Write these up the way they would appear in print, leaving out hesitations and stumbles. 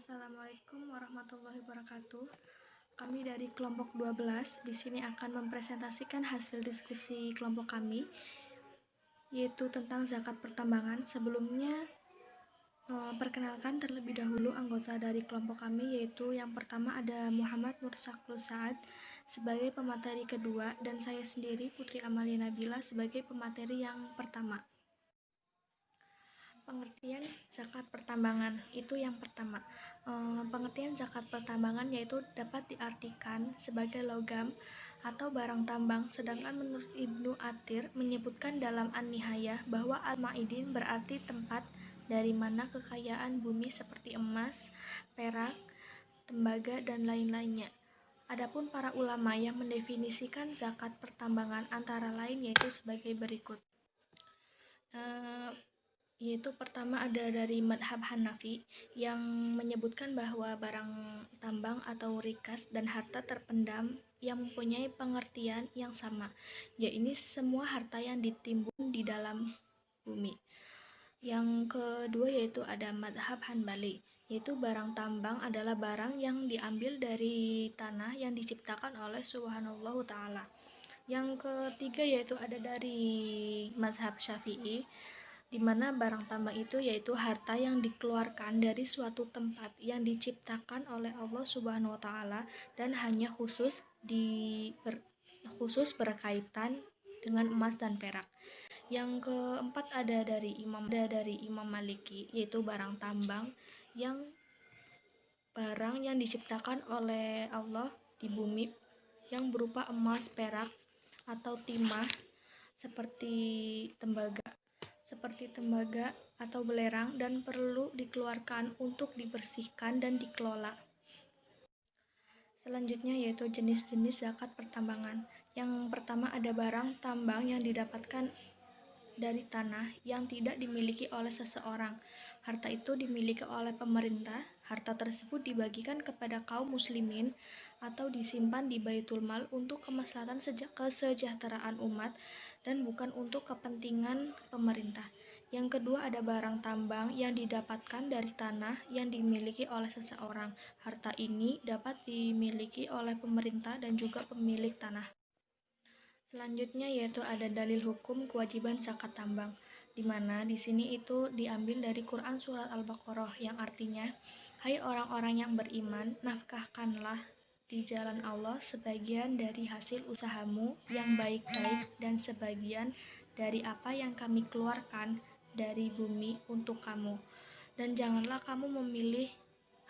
Assalamualaikum warahmatullahi wabarakatuh. Kami dari kelompok 12 di sini akan mempresentasikan hasil diskusi kelompok kami, yaitu tentang zakat pertambangan. Sebelumnya, perkenalkan terlebih dahulu anggota dari kelompok kami, yaitu yang pertama ada Muhammad Nur Saklus Saad sebagai pemateri kedua, dan saya sendiri Putri Amalia Nabila sebagai pemateri yang pertama. Pengertian zakat pertambangan itu yang pertama. Pengertian zakat pertambangan yaitu dapat diartikan sebagai logam atau barang tambang, sedangkan menurut Ibnu Athir menyebutkan dalam An-Nihayah bahwa Al-Ma'idin berarti tempat dari mana kekayaan bumi seperti emas, perak, tembaga, dan lain-lainnya. Adapun para ulama yang mendefinisikan zakat pertambangan antara lain yaitu sebagai berikut. Yaitu pertama ada dari madhab Hanafi yang menyebutkan bahwa barang tambang atau rikas dan harta terpendam yang mempunyai pengertian yang sama, yaitu semua harta yang ditimbun di dalam bumi. Yang kedua yaitu ada madhab Hanbali, yaitu barang tambang adalah barang yang diambil dari tanah yang diciptakan oleh Subhanallah Ta'ala. Yang ketiga yaitu ada dari mazhab Syafi'i, di mana barang tambang itu yaitu harta yang dikeluarkan dari suatu tempat yang diciptakan oleh Allah Subhanahu wa Ta'ala dan hanya khusus berkaitan dengan emas dan perak. Yang keempat ada dari Imam Maliki, yaitu barang tambang barang yang diciptakan oleh Allah di bumi yang berupa emas, perak, atau timah seperti tembaga atau belerang dan perlu dikeluarkan untuk dibersihkan dan dikelola. Selanjutnya yaitu jenis-jenis zakat pertambangan. Yang pertama ada barang tambang yang didapatkan dari tanah yang tidak dimiliki oleh seseorang. Harta itu dimiliki oleh pemerintah. Harta tersebut dibagikan kepada kaum muslimin atau disimpan di Baitul Mal untuk kemaslahatan kesejahteraan umat dan bukan untuk kepentingan pemerintah. Yang kedua ada barang tambang yang didapatkan dari tanah yang dimiliki oleh seseorang. Harta ini dapat dimiliki oleh pemerintah dan juga pemilik tanah. Selanjutnya yaitu ada dalil hukum kewajiban zakat tambang, di mana di sini itu diambil dari Quran surat Al-Baqarah yang artinya, hai orang-orang yang beriman, nafkahkanlah di jalan Allah sebagian dari hasil usahamu yang baik-baik dan sebagian dari apa yang kami keluarkan dari bumi untuk kamu. Dan janganlah kamu memilih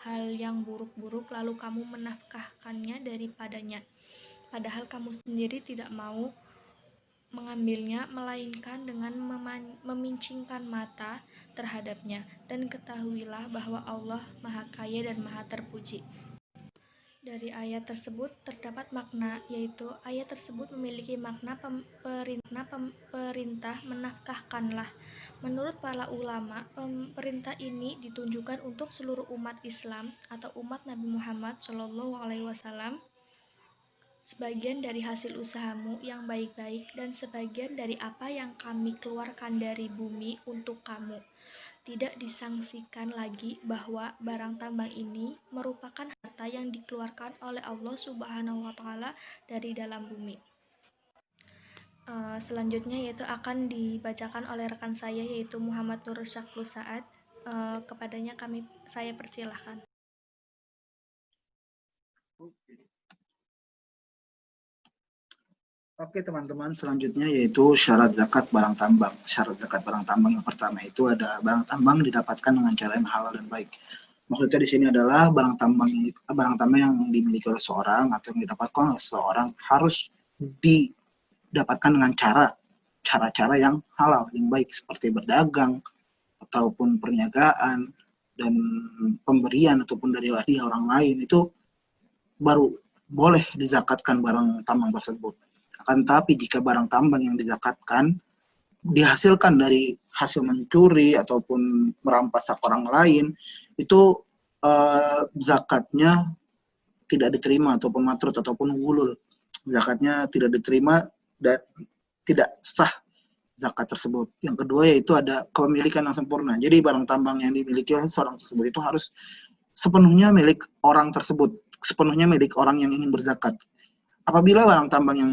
hal yang buruk-buruk lalu kamu menafkahkannya daripadanya, padahal kamu sendiri tidak mau mengambilnya, melainkan dengan memincingkan mata terhadapnya. Dan ketahuilah bahwa Allah Maha Kaya dan Maha Terpuji. Dari ayat tersebut terdapat makna, yaitu ayat tersebut memiliki makna perintah menafkahkanlah. Menurut para ulama, perintah ini ditunjukkan untuk seluruh umat Islam atau umat Nabi Muhammad SAW, sebagian dari hasil usahamu yang baik-baik dan sebagian dari apa yang kami keluarkan dari bumi untuk kamu. Tidak disangsikan lagi bahwa barang tambang ini merupakan harta yang dikeluarkan oleh Allah Subhanahu wa Ta'ala dari dalam bumi. Selanjutnya yaitu akan dibacakan oleh rekan saya yaitu Muhammad Nur Saklus Saad. Kepadanya saya persilahkan. Oke teman-teman, selanjutnya yaitu syarat zakat barang tambang. Syarat zakat barang tambang yang pertama itu ada barang tambang didapatkan dengan cara yang halal dan baik. Maksudnya di sini adalah barang tambang yang dimiliki oleh seorang atau yang didapatkan oleh seseorang harus didapatkan dengan cara-cara yang halal, yang baik, seperti berdagang ataupun perniagaan dan pemberian ataupun dari orang lain, itu baru boleh dizakatkan barang tambang tersebut. Akan tetapi jika barang tambang yang dizakatkan dihasilkan dari hasil mencuri ataupun merampas hak orang lain, itu zakatnya tidak diterima ataupun matrut ataupun gulul. Zakatnya tidak diterima dan tidak sah zakat tersebut. Yang kedua yaitu ada kepemilikan yang sempurna. Jadi barang tambang yang dimiliki oleh seorang tersebut itu harus sepenuhnya milik orang tersebut, sepenuhnya milik orang yang ingin berzakat. Apabila barang tambang yang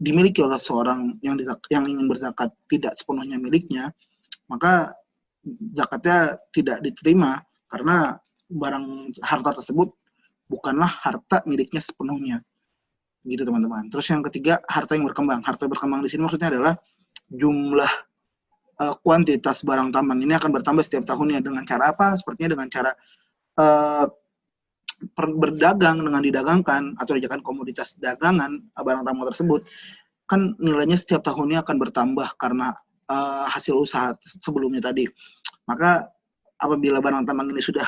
dimiliki oleh seorang yang ingin berzakat tidak sepenuhnya miliknya, maka zakatnya tidak diterima karena barang harta tersebut bukanlah harta miliknya sepenuhnya. Gitu teman-teman. Terus yang ketiga, harta yang berkembang. Harta berkembang di sini maksudnya adalah jumlah kuantitas barang tambang ini akan bertambah setiap tahunnya. Dengan cara apa? Sepertinya dengan cara berdagang, dengan didagangkan atau dijadikan komoditas dagangan barang tambang tersebut, kan nilainya setiap tahunnya akan bertambah karena hasil usaha sebelumnya tadi. Maka apabila barang tambang ini sudah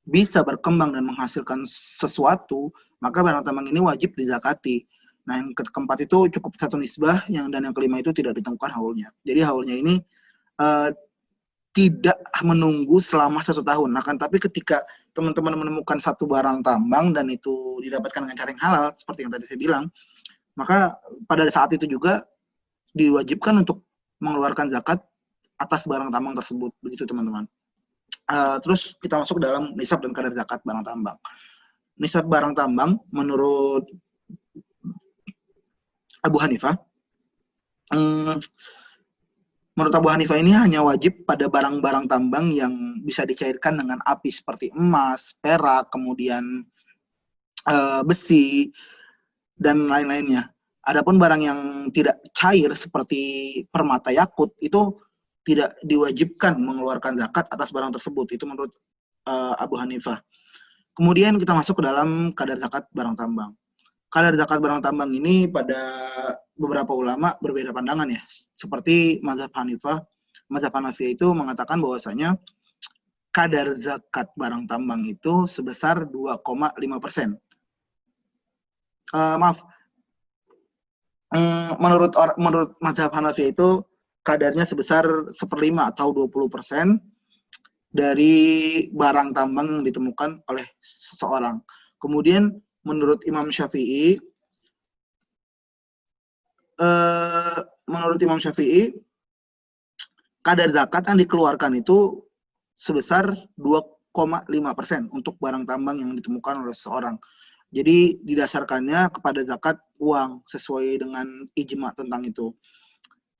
bisa berkembang dan menghasilkan sesuatu, maka barang tambang ini wajib dizakati. Nah, yang keempat itu cukup satu nisbah, dan yang kelima itu tidak ditemukan haulnya. Jadi haulnya ini tidak menunggu selama 1 tahun. Nah, kan tapi ketika teman-teman menemukan satu barang tambang dan itu didapatkan dengan cara yang halal, seperti yang tadi saya bilang, maka pada saat itu juga diwajibkan untuk mengeluarkan zakat atas barang tambang tersebut. Begitu teman-teman. Terus kita masuk dalam nisab dan kadar zakat barang tambang. Nisab barang tambang menurut Abu Hanifah, menurut Abu Hanifah ini hanya wajib pada barang-barang tambang yang bisa dicairkan dengan api seperti emas, perak, kemudian besi, dan lain-lainnya. Adapun barang yang tidak cair seperti permata yakut itu tidak diwajibkan mengeluarkan zakat atas barang tersebut. Itu menurut Abu Hanifah. Kemudian kita masuk ke dalam kadar zakat barang tambang. Kadar zakat barang tambang ini pada beberapa ulama berbeda pandangan ya. Seperti mazhab Hanifah, mazhab Hanafi itu mengatakan bahwasanya kadar zakat barang tambang itu sebesar 2,5%. Menurut mazhab Hanafi itu kadarnya sebesar 1/5 atau 20% dari barang tambang yang ditemukan oleh seseorang. Kemudian menurut Imam Syafi'i, kadar zakat yang dikeluarkan itu sebesar 2,5% untuk barang tambang yang ditemukan oleh seseorang. Jadi didasarkannya kepada zakat uang sesuai dengan ijma tentang itu.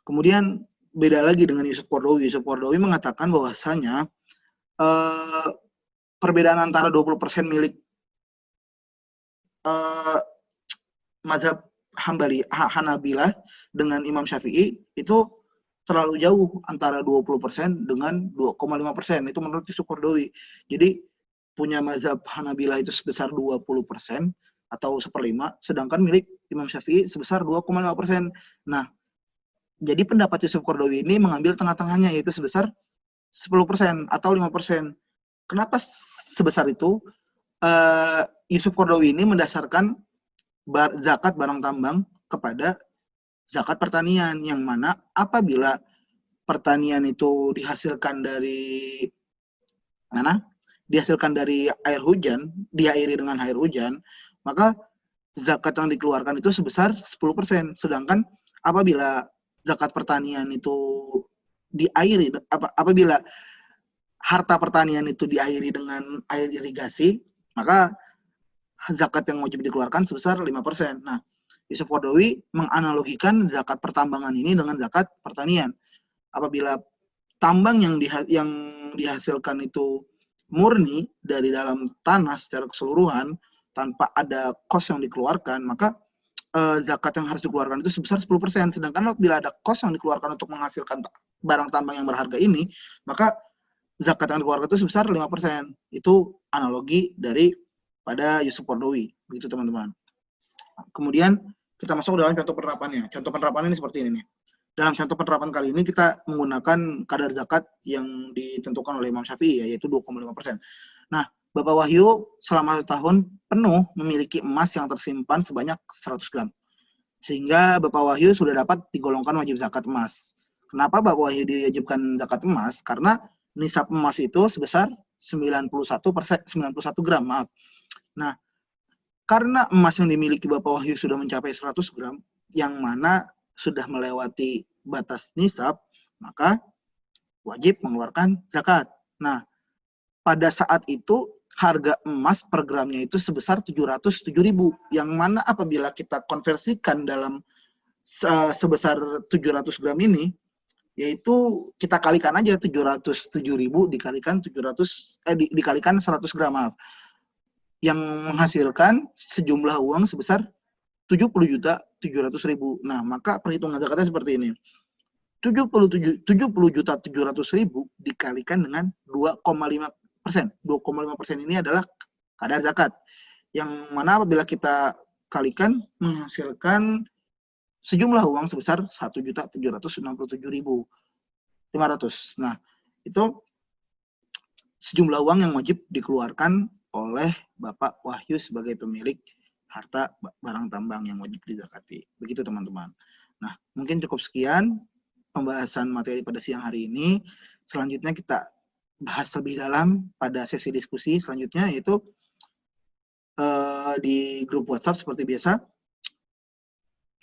Kemudian beda lagi dengan Yusuf Qaradawi. Yusuf Qaradawi mengatakan bahwasanya perbedaan antara 20% milik mazhab Hanabilah dengan Imam Syafi'i itu terlalu jauh antara 20% dengan 2,5%. Itu menurut Yusuf Qaradawi. Jadi punya mazhab Hanabilah itu sebesar 20% atau 1/5, sedangkan milik Imam Syafi'i sebesar 2,5%. Nah, jadi pendapat Yusuf Qaradawi ini mengambil tengah-tengahnya, yaitu sebesar 10% atau 5%. Kenapa sebesar itu? Yusuf Qaradawi ini mendasarkan zakat barang tambang kepada zakat pertanian, yang mana apabila pertanian itu dihasilkan dari air hujan, diairi dengan air hujan, maka zakat yang dikeluarkan itu sebesar 10%. Sedangkan apabila zakat pertanian itu diairi, apabila harta pertanian itu diairi dengan air irigasi, maka zakat yang wajib dikeluarkan sebesar 5%. Nah, Yusuf Qaradawi menganalogikan zakat pertambangan ini dengan zakat pertanian. Apabila tambang yang dihasilkan itu murni dari dalam tanah secara keseluruhan tanpa ada kos yang dikeluarkan, maka zakat yang harus dikeluarkan itu sebesar 10%. Sedangkan apabila ada kos yang dikeluarkan untuk menghasilkan barang tambang yang berharga ini, maka zakat yang dikeluarkan itu sebesar 5%. Itu analogi dari pada Yusuf Qaradawi. Begitu teman-teman. Kemudian kita masuk dalam contoh penerapannya. Contoh penerapannya ini seperti ini nih. Dalam contoh penerapan kali ini kita menggunakan kadar zakat yang ditentukan oleh Imam Syafi'i, yaitu 2,5%. Nah, Bapak Wahyu selama 1 tahun penuh memiliki emas yang tersimpan sebanyak 100 gram. Sehingga Bapak Wahyu sudah dapat digolongkan wajib zakat emas. Kenapa Bapak Wahyu diwajibkan zakat emas? Karena nisab emas itu sebesar 91 gram. Maaf. Nah, karena emas yang dimiliki Bapak Wahyu sudah mencapai 100 gram, yang mana sudah melewati batas nisab, maka wajib mengeluarkan zakat. Nah, pada saat itu harga emas per gramnya itu sebesar 707.000, yang mana apabila kita konversikan dalam sebesar 700 gram ini, yaitu kita kalikan aja 707.000 dikalikan dikalikan 100 gram, maaf, yang menghasilkan sejumlah uang sebesar 70.700.000. Nah, maka perhitungan zakatnya seperti ini. 70.700.000 dikalikan dengan 2,5%. 2,5% ini adalah kadar zakat, yang mana apabila kita kalikan menghasilkan sejumlah uang sebesar 1.767.500. Nah, itu sejumlah uang yang wajib dikeluarkan oleh Bapak Wahyu sebagai pemilik harta barang tambang yang wajib dizakati. Begitu teman-teman. Nah, mungkin cukup sekian pembahasan materi pada siang hari ini. Selanjutnya kita bahas lebih dalam pada sesi diskusi selanjutnya, yaitu di grup WhatsApp seperti biasa.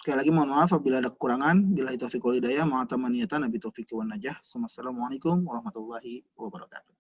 Sekali lagi mohon maaf apabila ada kekurangan. Billahi taufiq wal hidayah, ma'atamaniyatan, nabi taufiq wan najah. Assalamualaikum warahmatullahi wabarakatuh.